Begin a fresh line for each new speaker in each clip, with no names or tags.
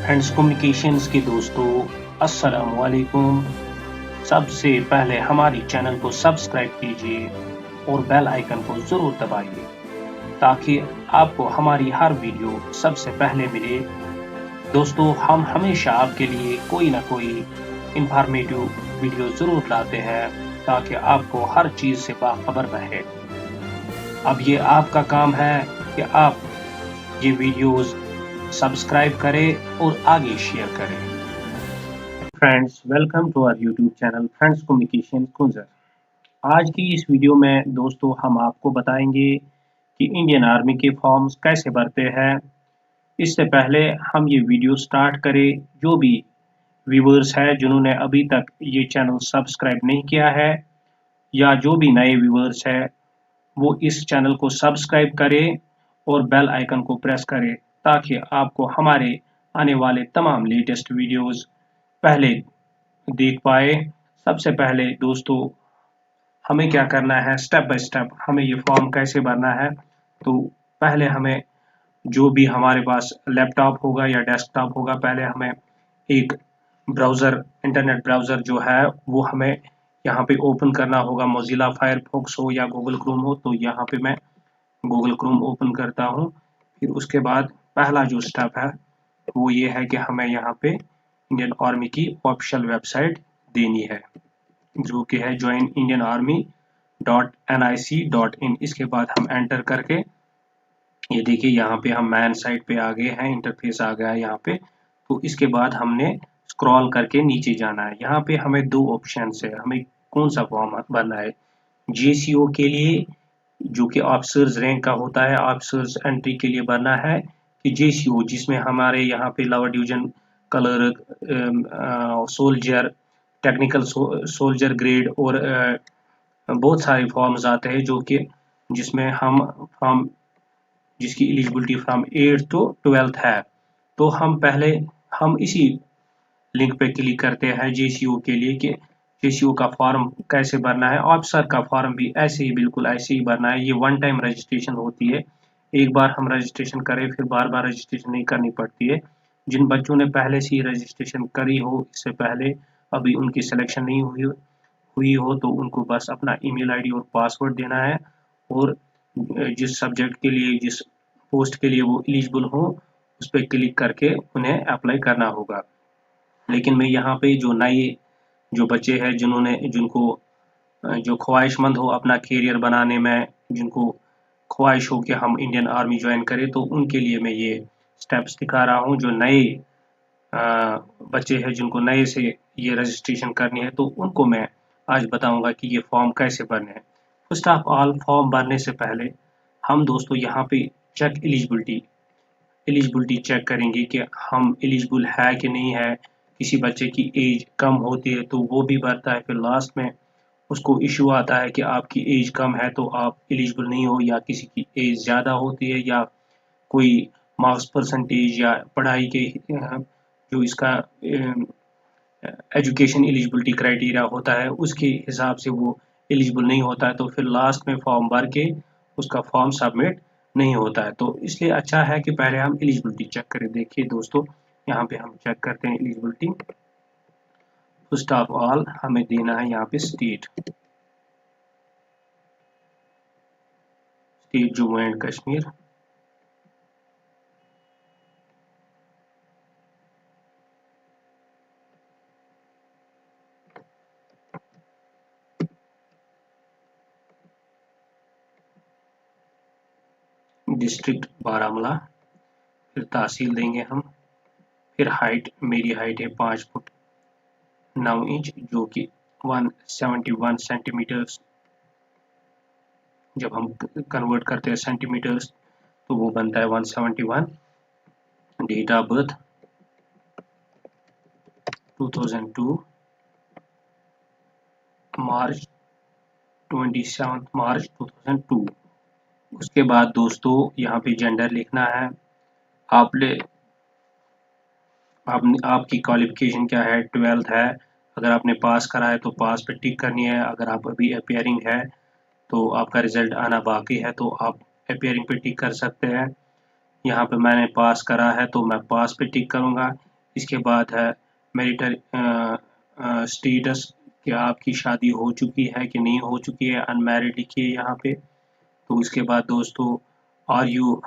Friends communications के दोस्तों, अस्सलाम वालेकुम। सबसे पहले हमारी चैनल को सब्सक्राइब कीजिए और बेल आइकन को ज़रूर दबाइए ताकि आपको हमारी हर वीडियो सबसे पहले मिले। दोस्तों, हम हमेशा आपके लिए कोई ना कोई इंफॉर्मेटिव वीडियो ज़रूर लाते हैं ताकि आपको हर चीज़ से बाखबर रहे। अब ये आपका काम है कि आप ये वीडियोस सब्सक्राइब करें और आगे शेयर करें। Friends, welcome to our YouTube channel friends communication Kunzer. आज की इस वीडियो में दोस्तों हम आपको बताएंगे कि इंडियन आर्मी के फॉर्म्स कैसे भरते हैं। इससे पहले हम ये वीडियो स्टार्ट करें, जो भी व्यूअर्स हैं जिन्होंने अभी तक ये चैनल सब्सक्राइब नहीं किया है या जो भी नए व्यूअर्स हैं, वो इस चैनल को सब्सक्राइब करें और बेल आइकन को प्रेस करें ताकि आपको हमारे आने वाले तमाम लेटेस्ट वीडियोस पहले देख पाए। सबसे पहले दोस्तों हमें क्या करना है, स्टेप बाय स्टेप हमें ये फॉर्म कैसे भरना है। तो पहले हमें जो भी हमारे पास लैपटॉप होगा या डेस्कटॉप होगा, पहले हमें एक ब्राउज़र, इंटरनेट ब्राउज़र जो है वो हमें यहाँ पे ओपन करना होगा। मोज़िला फायरफॉक्स हो या गूगल क्रोम हो, तो यहाँ पे मैं गूगल क्रोम ओपन करता हूँ। फिर उसके बाद पहला जो स्टेप है वो ये है कि हमें यहाँ पे इंडियन आर्मी की ऑफिशियल वेबसाइट देनी है, जो कि है joinindianarmy.nic.in। इसके बाद हम एंटर करके ये देखिए यहाँ पे हम मैन साइट पे आ गए हैं, इंटरफेस आ गया है यहाँ पे। तो इसके बाद हमने स्क्रॉल करके नीचे जाना है। यहाँ पे हमें दो ऑप्शन है, हमें कौन सा फॉर्म भरना है। JCO के लिए जो कि ऑफिसर्स रैंक का होता है, ऑफिसर्स एंट्री के लिए भरना है, कि JCO जिसमें हमारे यहाँ पे lower division clerk, soldier, technical soldier grade और बहुत सारे फॉर्म्स आते हैं जो कि जिसमें हम फ्रॉम जिसकी eligibility from 8th to 12th है। तो हम इसी लिंक पे क्लिक करते हैं JCO के लिए कि JCO का फॉर्म कैसे भरना है। ऑफिसर का फॉर्म भी ऐसे ही, बिल्कुल ऐसे ही भरना है। ये वन टाइम रजिस्ट्रेशन होती है, एक बार हम रजिस्ट्रेशन करें फिर बार बार रजिस्ट्रेशन नहीं करनी पड़ती है। जिन बच्चों ने पहले से ही रजिस्ट्रेशन करी हो इससे पहले, अभी उनकी सिलेक्शन नहीं हुई हो, तो उनको बस अपना ईमेल आईडी और पासवर्ड देना है और जिस सब्जेक्ट के लिए, जिस पोस्ट के लिए वो एलिजिबल हो, उस पर क्लिक करके उन्हें अप्लाई करना होगा। लेकिन मैं यहाँ पे जो बच्चे हैं जिनको जो ख्वाहिशमंद हो अपना करियर बनाने में, जिनको ख्वाहिश हो कि हम इंडियन आर्मी ज्वाइन करें, तो उनके लिए मैं ये स्टेप्स दिखा रहा हूँ। जो नए बच्चे हैं जिनको नए से ये रजिस्ट्रेशन करनी है, तो उनको मैं आज बताऊंगा कि ये फॉर्म कैसे भरने हैं। फर्स्ट ऑफ ऑल, फॉर्म भरने से पहले हम दोस्तों यहाँ पे चेक एलिजिबिलिटी चेक करेंगे कि हम एलिजिबल है कि नहीं है। किसी बच्चे की एज कम होती है तो वो भी भरता है, फिर लास्ट में उसको इशू आता है कि आपकी एज कम है तो आप एलिजिबल नहीं हो, या किसी की एज ज़्यादा होती है या कोई मार्क्स परसेंटेज या पढ़ाई के जो इसका एजुकेशन एलिजिबिलिटी क्राइटेरिया होता है उसके हिसाब से वो एलिजिबल नहीं होता है, तो फिर लास्ट में फॉर्म भर के उसका फॉर्म सबमिट नहीं होता है। तो इसलिए अच्छा है कि पहले हम एलिजिबिलिटी चेक करें। देखिए दोस्तों, यहाँ पे हम चेक करते हैं एलिजिबिलिटी। फर्स्ट ऑफ ऑल हमें देना है यहाँ पे state Jammu and Kashmir. District Baramulla. फिर तहसील देंगे हम। फिर हाइट, मेरी हाइट है 5 फुट 9 इंच, जो कि 171 सेंटीमीटर्स। जब हम कन्वर्ट करते हैं सेंटीमीटर्स तो वो बनता है 171। डेट ऑफ बर्थ 2002 मार्च 27 मार्च 2002। उसके बाद दोस्तों यहाँ पे जेंडर लिखना है। आपकी क्वालिफिकेशन क्या है, 12th है। अगर आपने पास करा है तो पास पे टिक करनी है। अगर आप अभी अपियरिंग है तो आपका रिजल्ट आना बाकी है तो आप अपियरिंग पे टिक कर सकते हैं। यहाँ पे मैंने पास करा है तो मैं पास पे टिक करूँगा। इसके बाद है मैरिटल स्टेटस, क्या आपकी शादी हो चुकी है कि नहीं हो चुकी है, अनमैरिड लिखिए यहाँ पे। तो इसके बाद दोस्तों आर यू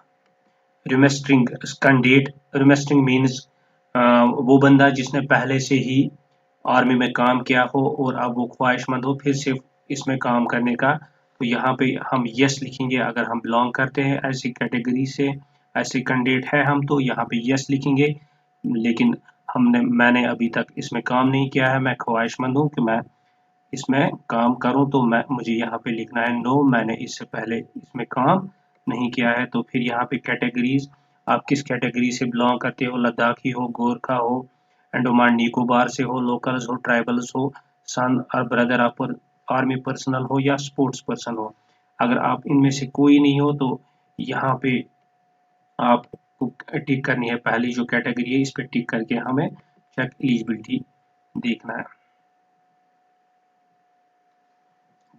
रिमेस्टरिंग कैंडिडेट, रिमेस्टरिंग मीन्स वो बंदा जिसने पहले से ही आर्मी में काम किया हो और अब वो ख्वाहिशमंद हो फिर से इसमें काम करने का, तो यहाँ पे हम यस लिखेंगे। अगर हम बिलोंग करते हैं ऐसी कैटेगरी से, ऐसे कैंडिडेट है हम, तो यहाँ पे यस लिखेंगे। लेकिन मैंने अभी तक इसमें काम नहीं किया है, मैं ख्वाहिशमंद हूँ कि मैं इसमें काम करूँ, तो मुझे यहाँ पे लिखना है नो, मैंने इससे पहले इसमें काम नहीं किया है। तो फिर यहाँ पे कैटेगरीज, आप किस कैटेगरी से बिलोंग करते हो, लद्दाखी हो, गोरखा हो, अंडमान निकोबार से हो, लोकल्स हो, ट्राइबल्स हो, सन और ब्रदर आप आर्मी पर्सनल हो या स्पोर्ट्स पर्सन हो। अगर आप इनमें से कोई नहीं हो तो यहाँ पे आपको टिक करनी है, पहली जो कैटेगरी है इस पे टिक करके हमें चेक एलिजिबिलिटी देखना है।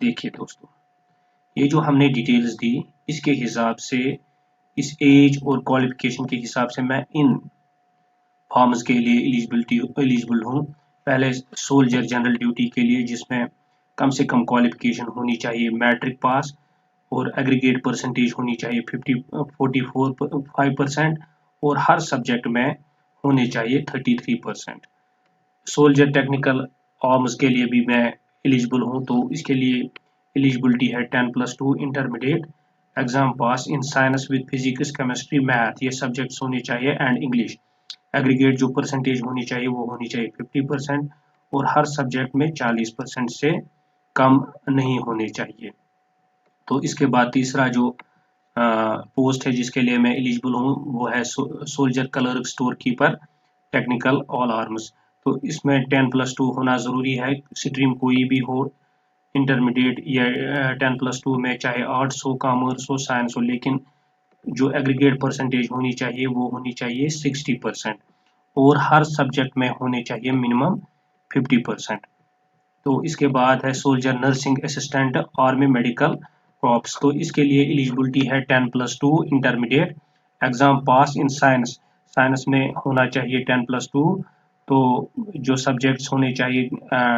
देखिए दोस्तों, ये जो हमने डिटेल्स दी इसके हिसाब से, इस एज और क्वालिफिकेशन के हिसाब से मैं इन फॉर्म्स के लिए एलिजिबल हूँ। पहले सोल्जर जनरल ड्यूटी के लिए, जिसमें कम से कम क्वालिफिकेशन होनी चाहिए मैट्रिक पास और एग्रीगेट परसेंटेज होनी चाहिए 5% और हर सब्जेक्ट में होने चाहिए 33%। सोल्जर टेक्निकल आर्म्स के लिए भी मैं एलिजिबल हूँ, तो इसके लिए एलिजिबिलिटी है 10+2 intermediate exam pass in science with physics, chemistry, math, ये सब्जेक्ट्स होने चाहिए एंड इंग्लिश। एग्रीगेट जो परसेंटेज होनी चाहिए वो होनी चाहिए 50% और हर सब्जेक्ट में 40% से कम नहीं होने चाहिए। तो इसके बाद तीसरा जो पोस्ट है जिसके लिए मैं एलिजिबल हूँ वो है soldier clerk store keeper technical all arms. तो इसमें 10+2 होना ज़रूरी है, स्ट्रीम कोई भी हो, इंटरमीडिएट या 10+2 में, चाहे आर्ट्स हो, कॉमर्स हो, साइंस हो, लेकिन जो एग्रीगेट परसेंटेज होनी चाहिए वो होनी चाहिए 60% और हर सब्जेक्ट में होने चाहिए मिनिमम 50%। तो इसके बाद है soldier nursing assistant army medical corps. तो इसके लिए एलिजिबिलिटी है 10+2 intermediate exam pass in science, science में होना चाहिए 10+2। तो जो सब्जेक्ट्स होने चाहिए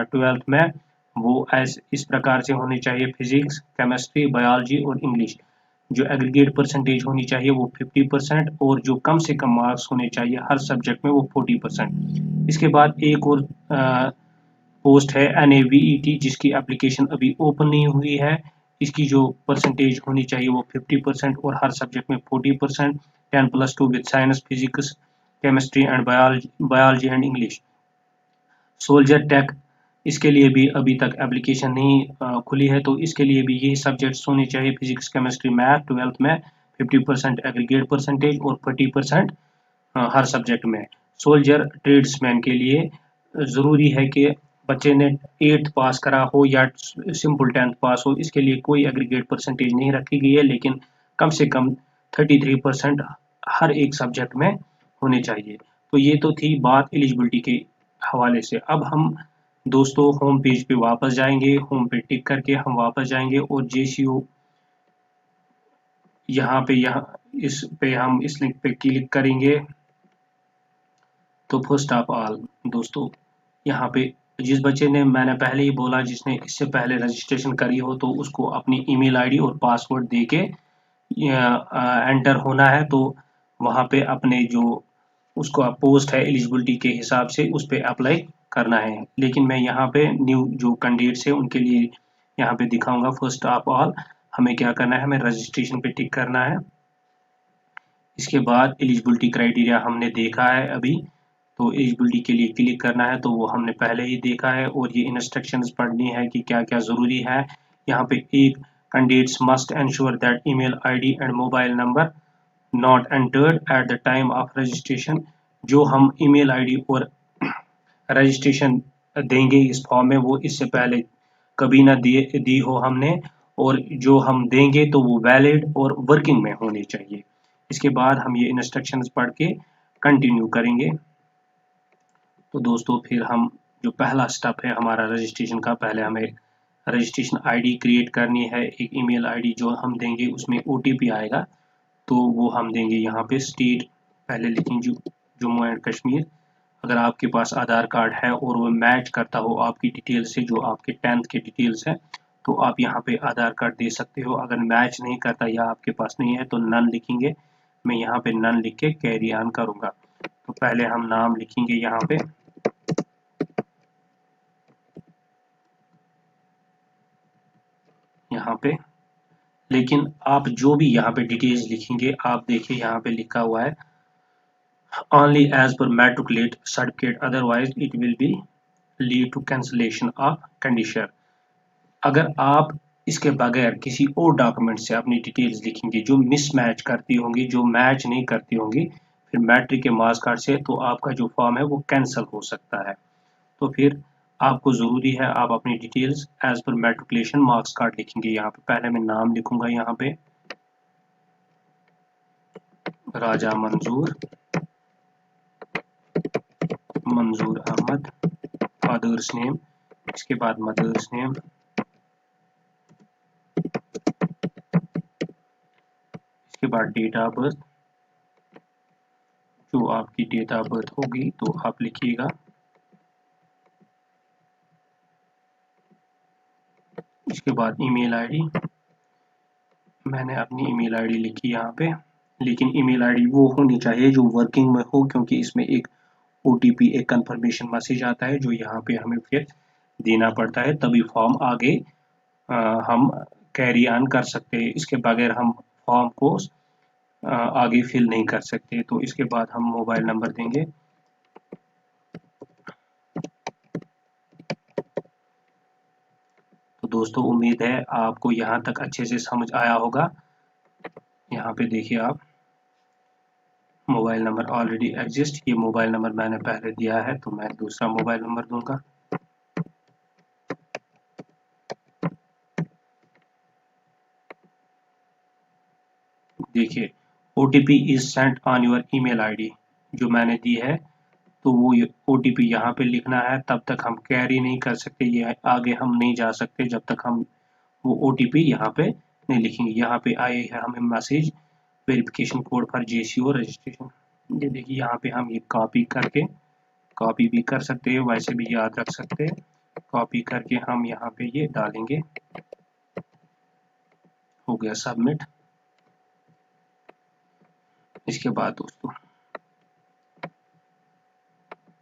12th में वो इस प्रकार से होने चाहिए, फिजिक्स, केमिस्ट्री, बायोलॉजी और इंग्लिश। जो एग्रीगेट परसेंटेज होनी चाहिए वो 50% और जो कम से कम मार्क्स होने चाहिए हर सब्जेक्ट में वो 40%। इसके बाद एक और पोस्ट है NAVET जिसकी एप्लीकेशन अभी ओपन नहीं हुई है। इसकी जो परसेंटेज होनी चाहिए वो 50% और हर सब्जेक्ट में 40%, 10+2 with science, physics, chemistry and biology and English. Soldier tech, इसके लिए भी अभी तक एप्लीकेशन नहीं खुली है, तो इसके लिए भी यही सब्जेक्ट्स होने चाहिए, फिजिक्स, केमिस्ट्री, मैथ, 12th में 50% एग्रीगेट परसेंटेज और 40% हर सब्जेक्ट में। सोल्जर ट्रेड्समैन के लिए ज़रूरी है कि बच्चे ने 8th पास करा हो या सिंपल 10th पास हो, इसके लिए कोई एग्रीगेट परसेंटेज नहीं रखी गई है, लेकिन कम से कम 33% हर एक सब्जेक्ट में होने चाहिए। तो ये तो थी बात एलिजिबिलिटी के हवाले से। अब हम दोस्तों होम पेज पे वापस जाएंगे, होम पे टिक करके हम वापस जाएंगे और JCO यहाँ इस पे हम इस लिंक पे क्लिक करेंगे। तो फर्स्ट ऑफ ऑल दोस्तों, यहाँ पे जिस बच्चे ने, मैंने पहले ही बोला, जिसने इससे पहले रजिस्ट्रेशन करी हो तो उसको अपनी ईमेल आईडी और पासवर्ड दे के एंटर होना है। तो वहाँ पे अपने जो उसको पोस्ट है एलिजिबिलिटी के हिसाब से उस पर अप्लाई करना है। लेकिन मैं यहाँ पे न्यू जो कैंडिडेट्स है उनके लिए यहाँ पे दिखाऊंगा। फर्स्ट ऑफ ऑल हमें क्या करना है, हमें रजिस्ट्रेशन पे टिक करना है। इसके बाद एलिजिबिलिटी क्राइटेरिया हमने देखा है अभी, तो एलिजिबिलिटी के लिए क्लिक करना है, तो वो हमने पहले ही देखा है और ये इंस्ट्रक्शंस पढ़नी है कि क्या क्या ज़रूरी है। यहाँ पे एक, candidates must ensure that email ID and mobile number not entered at the time of registration. जो हम ईमेल आईडी और रजिस्ट्रेशन देंगे इस फॉर्म में वो इससे पहले कभी ना दी हो हमने, और जो हम देंगे तो वो वैलिड और वर्किंग में होनी चाहिए। इसके बाद हम ये इंस्ट्रक्शंस पढ़ के कंटिन्यू करेंगे। तो दोस्तों फिर हम जो पहला स्टेप है हमारा रजिस्ट्रेशन का, पहले हमें रजिस्ट्रेशन आईडी क्रिएट करनी है। एक ईमेल आईडी जो हम देंगे उसमें OTP आएगा, तो वो हम देंगे यहाँ पे स्टेट पहले लिखेंगे जम्मू एंड कश्मीर, अगर आपके पास आधार कार्ड है और वो मैच करता हो आपकी डिटेल से, जो आपके 10th के डिटेल्स हैं, तो आप यहाँ पे आधार कार्ड दे सकते हो। अगर मैच नहीं करता या आपके पास नहीं है तो नन लिखेंगे। मैं यहाँ पे नन लिख के कैरी ऑन करूँगा। तो पहले हम नाम लिखेंगे यहाँ पे, लेकिन आप जो भी यहाँ पे डिटेल्स लिखेंगे, आप देखिए यहाँ पे लिखा हुआ है only as per matriculate certificate, otherwise it will be lead to cancellation of condition। अगर आप इसके बगैर किसी और डॉक्यूमेंट से अपनी डिटेल्स लिखेंगे जो मिसमैच करती होंगी, जो मैच नहीं करती होंगी, फिर मैट्रिक के मार्क्स कार्ड से, तो आपका जो फॉर्म है वो कैंसिल हो सकता है। तो फिर आपको ज़रूरी है आप अपनी डिटेल्स एज पर मैट्रिकुलेशन मार्क्स कार्ड लिखेंगे। यहाँ पे पहले मैं नाम लिखूंगा, यहाँ पे राजा मंजूर अहमद, फादर्स नेम, इसके बाद मदर्स नेम, इसके बाद डेट ऑफ बर्थ, जो आपकी डेट ऑफ बर्थ होगी तो आप लिखिएगा। इसके बाद ईमेल आईडी, मैंने अपनी ईमेल आईडी लिखी यहाँ पे, लेकिन ईमेल आईडी वो होनी चाहिए जो वर्किंग में हो, क्योंकि इसमें एक OTP, एक कंफर्मेशन मैसेज आता है जो यहाँ पे हमें फिर देना पड़ता है, तभी फॉर्म आगे हम कैरी ऑन कर सकते हैं। इसके बगैर हम फॉर्म को आगे फिल नहीं कर सकते। तो इसके बाद हम मोबाइल नंबर देंगे। तो दोस्तों उम्मीद है आपको यहाँ तक अच्छे से समझ आया होगा। यहाँ पे देखिए आप, मोबाइल नंबर ऑलरेडी एग्जिस्ट, ये मोबाइल नंबर मैंने पहले दिया है तो मैं दूसरा मोबाइल नंबर दूंगा। देखिए OTP is sent on your email ID, जो मैंने दी है, तो वो OTP यहाँ पे लिखना है। तब तक हम कैरी नहीं कर सकते, ये आगे हम नहीं जा सकते जब तक हम वो OTP यहाँ पे नहीं लिखेंगे। यहाँ पे आए है हमें message verification code for JCO registration. ये देखिए यहाँ पे हम ये कॉपी भी कर सकते हैं, वैसे भी याद रख सकते हैं। कॉपी करके हम यहाँ पे ये डालेंगे, हो गया सबमिट। इसके बाद दोस्तों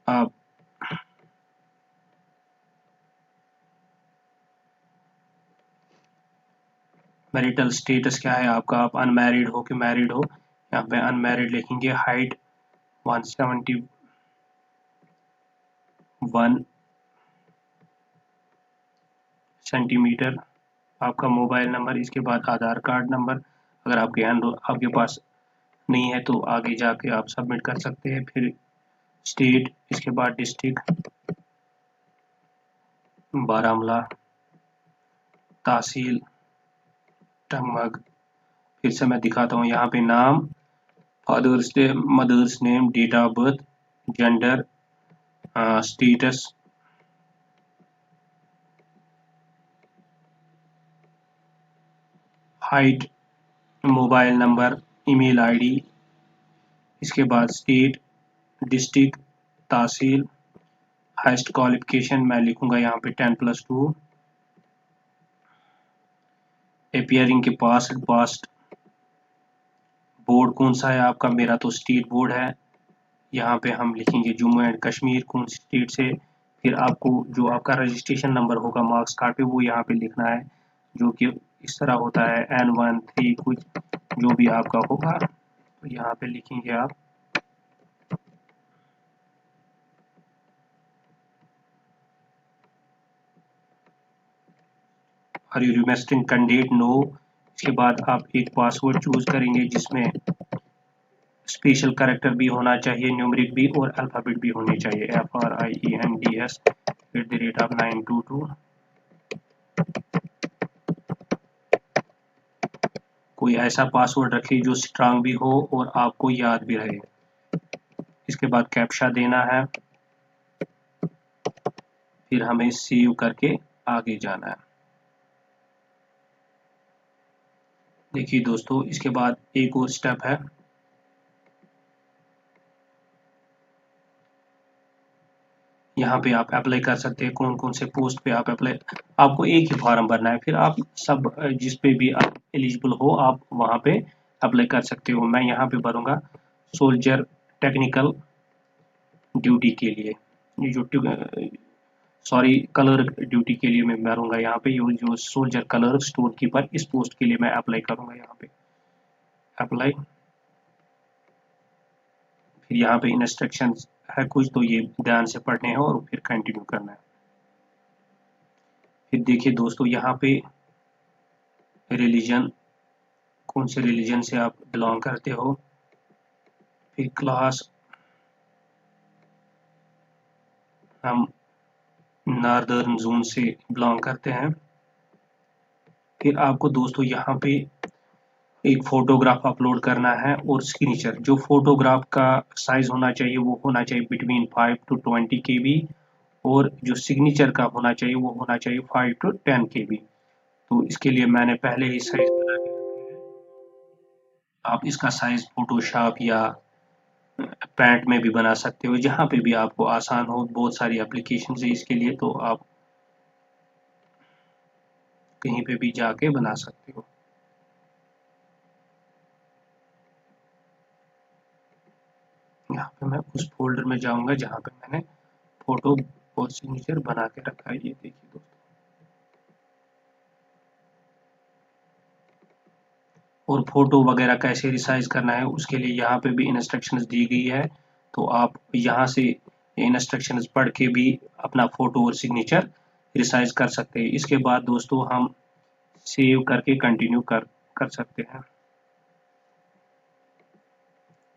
आप मैरिटल स्टेटस क्या है आपका, आप अनमैरिड हो कि मैरिड हो। यहाँ पे अनमैरिड लिखेंगे। हाइट 171 सेंटीमीटर, आपका मोबाइल नंबर, इसके बाद आधार कार्ड नंबर। अगर आपके पास नहीं है तो आगे जाके आप सबमिट कर सकते हैं। फिर स्टेट, इसके बाद डिस्ट्रिक्ट बारामूला, तहसील टंगमग। फिर से मैं दिखाता हूँ, यहाँ पे नाम, father's name, mother's name, date of birth, gender, status, height, mobile number, email ID, इसके बाद स्टेट, डिस्ट्रिक्ट, तहसील, हाईएस्ट क्वालिफिकेशन मैं लिखूंगा यहाँ पे 10+2, अपीयरिंग के पास बोर्ड कौन सा है आपका, मेरा तो स्टेट बोर्ड है। यहाँ पे हम लिखेंगे जम्मू एंड कश्मीर, कौन सी स्टेट से। फिर आपको जो आपका रजिस्ट्रेशन नंबर होगा मार्क्स कार्ड पे वो यहाँ पे लिखना है, जो कि इस तरह होता है N13 कुछ, जो भी आपका होगा तो यहाँ पे लिखेंगे आप। Are you requesting candidate, no. इसके बाद आप एक पासवर्ड चूज करेंगे जिसमें स्पेशल कैरेक्टर भी होना चाहिए, न्यूमेरिक भी और अल्फाबेट भी होने चाहिए। FRIENDS@922। कोई ऐसा पासवर्ड रखिए जो स्ट्रांग भी हो और आपको याद भी रहे। इसके बाद कैप्चा देना है, फिर हमें सेव करके आगे जाना है। देखिए दोस्तों इसके बाद एक और स्टेप है, यहाँ पे आप अप्लाई कर सकते हैं, कौन कौन से पोस्ट पे आप अप्लाई, आपको एक ही फॉर्म भरना है, फिर आप सब जिस पे भी आप एलिजिबल हो आप वहाँ पे अप्लाई कर सकते हो। मैं यहाँ पे भरूँगा सोल्जर टेक्निकल ड्यूटी के लिए, ये जो सॉरी कलर ड्यूटी के लिए मैं भरूँगा यहाँ पे, ये जो सोल्जर कलर स्टोर कीपर, इस पोस्ट के लिए मैं अप्लाई करूँगा यहाँ पे अप्लाई। फिर यहाँ पे इंस्ट्रक्शन है कुछ, तो ये ध्यान से पढ़ने हैं और फिर कंटिन्यू करना है। फिर देखिए दोस्तों यहाँ पे रिलीजन, कौन से रिलीजन से आप बिलोंग करते हो, फिर क्लास, हम नॉर्दर्न जोन से बिलोंग करते हैं। फिर आपको दोस्तों यहाँ पे एक फोटोग्राफ अपलोड करना है और सिग्नेचर, जो फोटोग्राफ का साइज होना चाहिए वो होना चाहिए बिटवीन 5 to 20 KB, और जो सिग्नेचर का होना चाहिए वो होना चाहिए 5 to 10 KB। तो इसके लिए मैंने पहले ही साइज बना के रखे हैं, आप इसका साइज फोटोशॉप या पैंट में भी बना सकते हो, जहाँ पे भी आपको आसान हो, बहुत सारी एप्लीकेशन है इसके लिए, तो आप कहीं पे भी जाके बना सकते हो। यहाँ पे मैं उस फोल्डर में जाऊंगा जहाँ पे मैंने फोटो और सिग्नेचर बना के रखा है, ये देखिए दोस्तों। और फोटो वगैरह कैसे रिसाइज करना है उसके लिए यहाँ पे भी इंस्ट्रक्शंस दी गई है, तो आप यहाँ से इंस्ट्रक्शंस पढ़ के भी अपना फोटो और सिग्नेचर रिसाइज कर सकते हैं। इसके बाद दोस्तों हम सेव करके कंटिन्यू कर सकते हैं।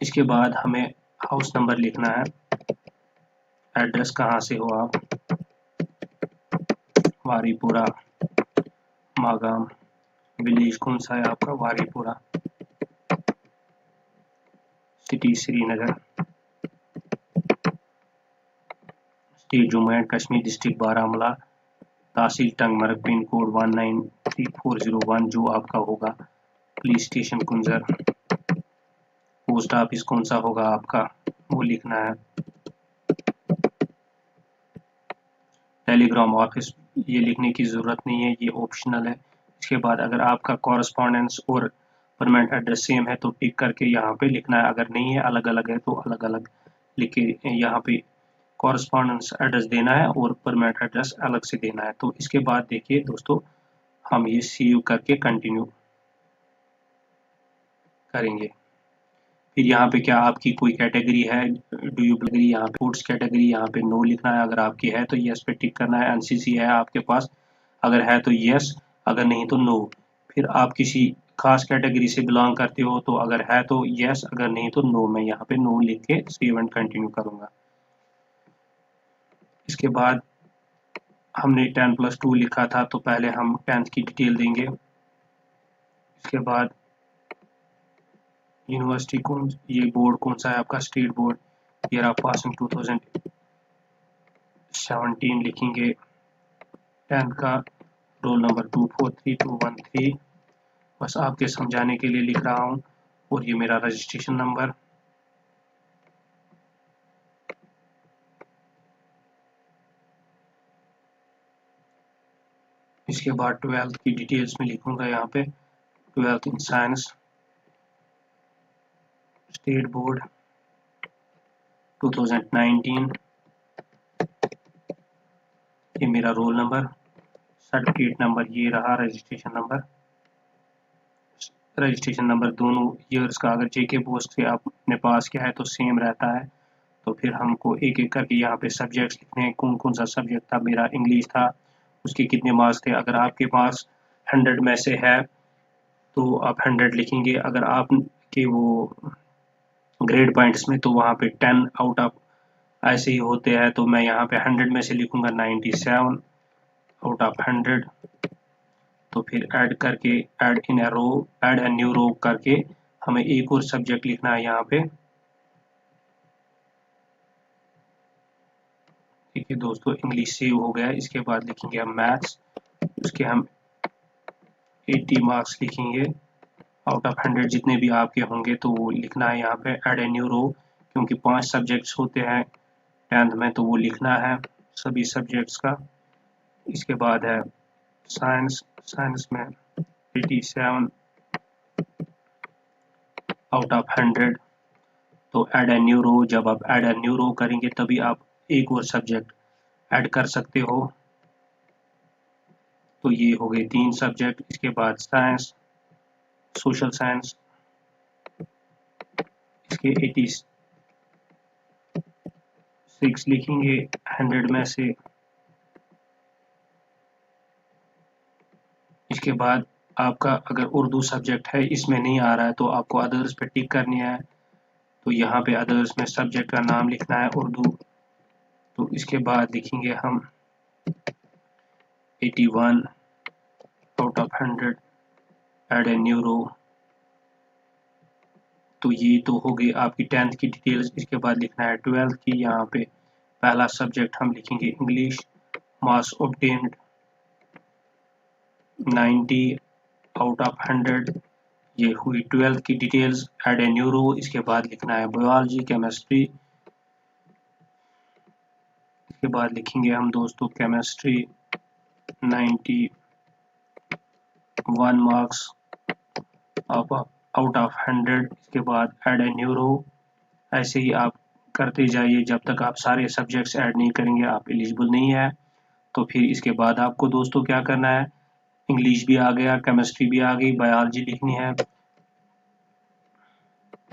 इसके बाद हमें हाउस नंबर लिखना है, एड्रेस कहाँ से हो आप, वारीपुरा मागाम, विलेज कौन सा है आपका, Waripura, city Srinagar, state Jammu and Kashmir, district Baramulla, तहसील टंगमर्ग, पिन कोड 193401 जो आपका होगा, police station Kunzer, post office कौन सा होगा आपका वो लिखना है, टेलीग्राम ऑफिस ये लिखने की ज़रूरत नहीं है, ये ऑप्शनल है। इसके बाद अगर आपका कॉरेस्पॉन्डेंस और परमानेंट एड्रेस सेम है तो टिक करके यहाँ पे लिखना है, अगर नहीं है अलग अलग है तो अलग अलग लिख के यहाँ पे कॉरेस्पॉन्डेंस एड्रेस देना है और परमानेंट एड्रेस अलग से देना है। तो इसके बाद देखिए दोस्तों हम ये सेव करके कंटिन्यू करेंगे। फिर यहाँ पे क्या आपकी कोई कैटेगरी है, डू यू कैटेगरी, यहाँ पे स्पोर्ट्स कैटेगरी, यहाँ पे नो लिखना है, अगर आपकी है तो यस पे टिक करना है, एनसीसी है आपके पास, अगर है तो यस, अगर नहीं तो नो। फिर आप किसी खास कैटेगरी से बिलोंग करते हो तो अगर है तो यस, अगर नहीं तो नो, मैं यहाँ पे नो लिख के सेव एंड कंटिन्यू करूंगा। इसके बाद हमने 10+2 लिखा था तो पहले हम 10th की डिटेल देंगे। इसके बाद यूनिवर्सिटी कौन, ये बोर्ड कौन सा है आपका, state board, year of passing 2017 लिखेंगे, 10th का रोल नंबर 243213, बस आपके समझाने के लिए लिख रहा हूँ, और ये मेरा रजिस्ट्रेशन नंबर। इसके बाद 12th की डिटेल्स में लिखूंगा यहाँ पे, 12th in science, state board 2019, ये मेरा रोल नंबर, सर्टिफिकेट नंबर ये रहा, रजिस्ट्रेशन नंबर दोनों ईयर्स का, अगर जेके पोस्ट से आपने पास किया है तो सेम रहता है। तो फिर हमको एक एक करके यहाँ पे सब्जेक्ट्स लिखने हैं, कौन कौन सा सब्जेक्ट था, मेरा इंग्लिश था, उसके कितने मार्क्स थे, अगर आपके पास 100 में से है तो आप 100 लिखेंगे, अगर आप के वो ग्रेड पॉइंट्स में तो वहाँ पे 10 आउट ऑफ ऐसे ही होते हैं, तो मैं यहाँ पे 100 में से लिखूंगा 97 आउट ऑफ 100। तो फिर ऐड करके, add in a row, add a new row करके हमें एक और सब्जेक्ट लिखना है यहाँ पे। ठीक है दोस्तों, इंग्लिश सेव हो गया। इसके बाद लिखेंगे हम मैथ्स, उसके हम 80 मार्क्स लिखेंगे, आउट ऑफ 100 जितने भी आपके होंगे तो वो लिखना है यहाँ पे, ऐड ए न्यू रो, क्योंकि 5 सब्जेक्ट्स होते हैं 10th में, तो वो लिखना है सभी सब्जेक्ट्स का। इसके बाद है साइंस में 87 आउट ऑफ 100। तो ऐड ए न्यू रो, जब आप ऐड ए न्यू रो करेंगे तभी आप एक और सब्जेक्ट ऐड कर सकते हो। तो ये हो गए 3 सब्जेक्ट। इसके बाद साइंस, सोशल साइंस, इसके 86 लिखेंगे 100 में से। इसके बाद आपका अगर उर्दू सब्जेक्ट है, इसमें नहीं आ रहा है, तो आपको अदर्स पे टिक करनी है। तो यहाँ पे अदर्स में सब्जेक्ट का नाम लिखना है उर्दू। तो इसके बाद लिखेंगे हम 81 out of 100, add a new row. तो ये तो हो गई आपकी 10th की डिटेल्स। इसके बाद लिखना है 12th की। यहाँ पे पहला सब्जेक्ट हम लिखेंगे English, marks obtained 90 out of 100। ये हुई 12th की details. Add a new row. इसके बाद लिखना है बायोलॉजी, केमिस्ट्री। इसके बाद लिखेंगे हम दोस्तों केमिस्ट्री 91 मार्क्स आउट ऑफ 100। इसके बाद ऐड ए न्यू रो। ऐसे ही आप करते जाइए जब तक आप सारे सब्जेक्ट्स ऐड नहीं करेंगे, आप एलिजिबल नहीं है। तो फिर इसके बाद आपको दोस्तों क्या करना है, इंग्लिश भी आ गया, केमिस्ट्री भी आ गई, बायोलॉजी लिखनी है।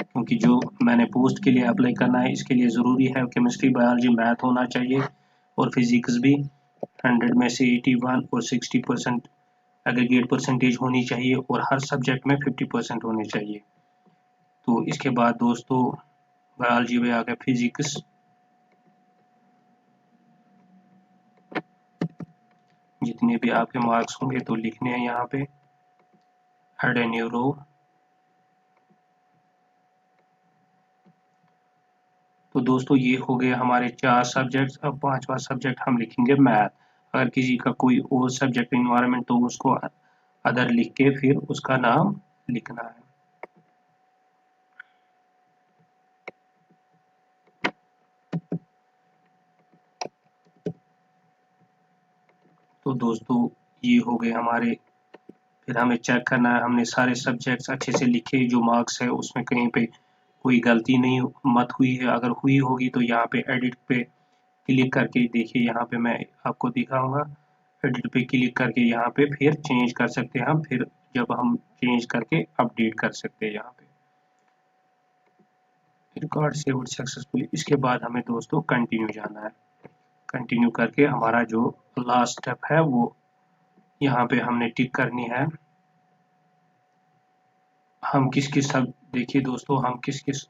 क्योंकि जो मैंने पोस्ट के लिए अप्लाई करना है, इसके लिए ज़रूरी है केमिस्ट्री, बायोलॉजी, मैथ होना चाहिए और फिजिक्स भी 100 में से 81 और 60% एग्रीगेट परसेंटेज होनी चाहिए और हर सब्जेक्ट में 50% होनी चाहिए। तो इसके बाद दोस्तों बायोलॉजी में आ गया फिजिक्स, जितने भी आपके मार्क्स होंगे तो लिखने हैं यहाँ पे। Add a new row. तो दोस्तों ये हो गए हमारे 4 सब्जेक्ट्स। अब 5वां सब्जेक्ट हम लिखेंगे मैथ। अगर किसी का कोई और सब्जेक्ट इन्वायरमेंट, तो उसको अदर लिख के फिर उसका नाम लिखना है। तो दोस्तों ये हो गए हमारे। फिर हमें चेक करना है हमने सारे सब्जेक्ट्स अच्छे से लिखे, जो मार्क्स है उसमें कहीं पे कोई गलती नहीं मत हुई है। अगर हुई होगी तो यहाँ पे एडिट पे क्लिक करके देखिए, यहाँ पे मैं आपको दिखाऊंगा। एडिट पे क्लिक करके यहाँ पे फिर चेंज कर सकते हैं हम। फिर जब हम चेंज करके अपडेट कर सकते हैं यहाँ पे रिकॉर्ड सेव्ड सक्सेसफुली। इसके बाद हमें दोस्तों कंटिन्यू जाना है। कंटिन्यू करके हमारा जो लास्ट स्टेप है वो यहाँ पे हमने टिक करनी है। हम किस किस सब देखिए दोस्तों, हम किस किस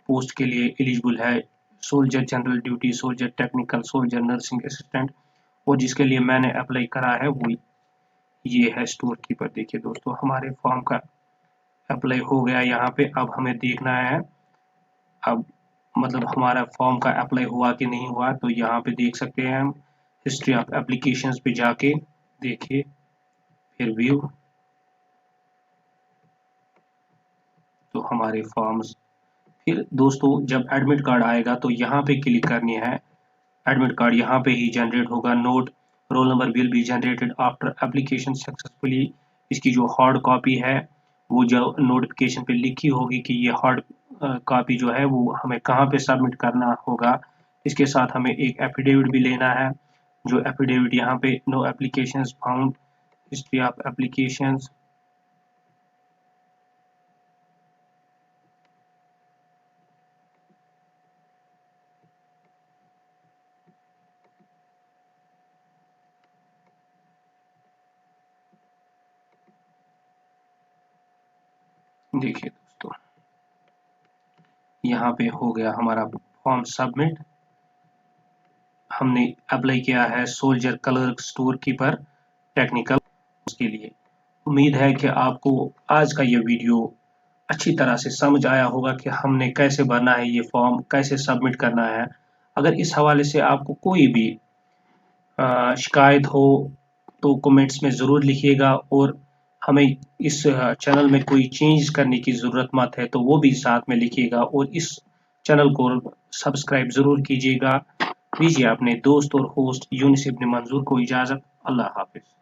पोस्ट के लिए एलिजिबल है। Soldier general duty, soldier technical, soldier nursing assistant. और जिसके लिए मैंने अप्लाई करा है वो ये है स्टोर कीपर। देखिए दोस्तों हमारे फॉर्म का अप्लाई हो गया यहाँ पे। अब हमें देखना है अब मतलब हमारा फॉर्म का अप्लाई हुआ कि नहीं हुआ। तो यहाँ पे देख सकते हैं हम हिस्ट्री ऑफ एप्लीकेशंस पे जाके देखिए, फिर व्यू। तो हमारे फॉर्म्स, फिर दोस्तों जब एडमिट कार्ड आएगा तो यहाँ पे क्लिक करनी है। एडमिट कार्ड यहाँ पे ही जनरेट होगा। Note roll number will be generated after application successfully. इसकी जो हार्ड कॉपी है वो जो नोटिफिकेशन पे लिखी होगी कि ये हार्ड कॉपी जो है वो हमें कहाँ पे सबमिट करना होगा। इसके साथ हमें एक एफिडेविट भी लेना है। जो एफिडेविट यहाँ पे no applications found, history of applications. देखिए दोस्तों यहाँ पे हो गया हमारा फॉर्म सबमिट। हमने अप्लाई किया है soldier clerk store keeper technical के लिए। उम्मीद है कि आपको आज का ये वीडियो अच्छी तरह से समझ आया होगा कि हमने कैसे भरना है ये फॉर्म, कैसे सबमिट करना है। अगर इस हवाले से आपको कोई भी शिकायत हो तो कमेंट्स में ज़रूर लिखिएगा। और हमें इस चैनल में कोई चेंज करने की ज़रूरत मत है तो वो भी साथ में लिखिएगा। और इस चैनल को सब्सक्राइब ज़रूर कीजिएगा दीजिए अपने दोस्त और होस्ट यूनिस इब्न मंजूर को इजाज़त। अल्लाह हाफ़िज़।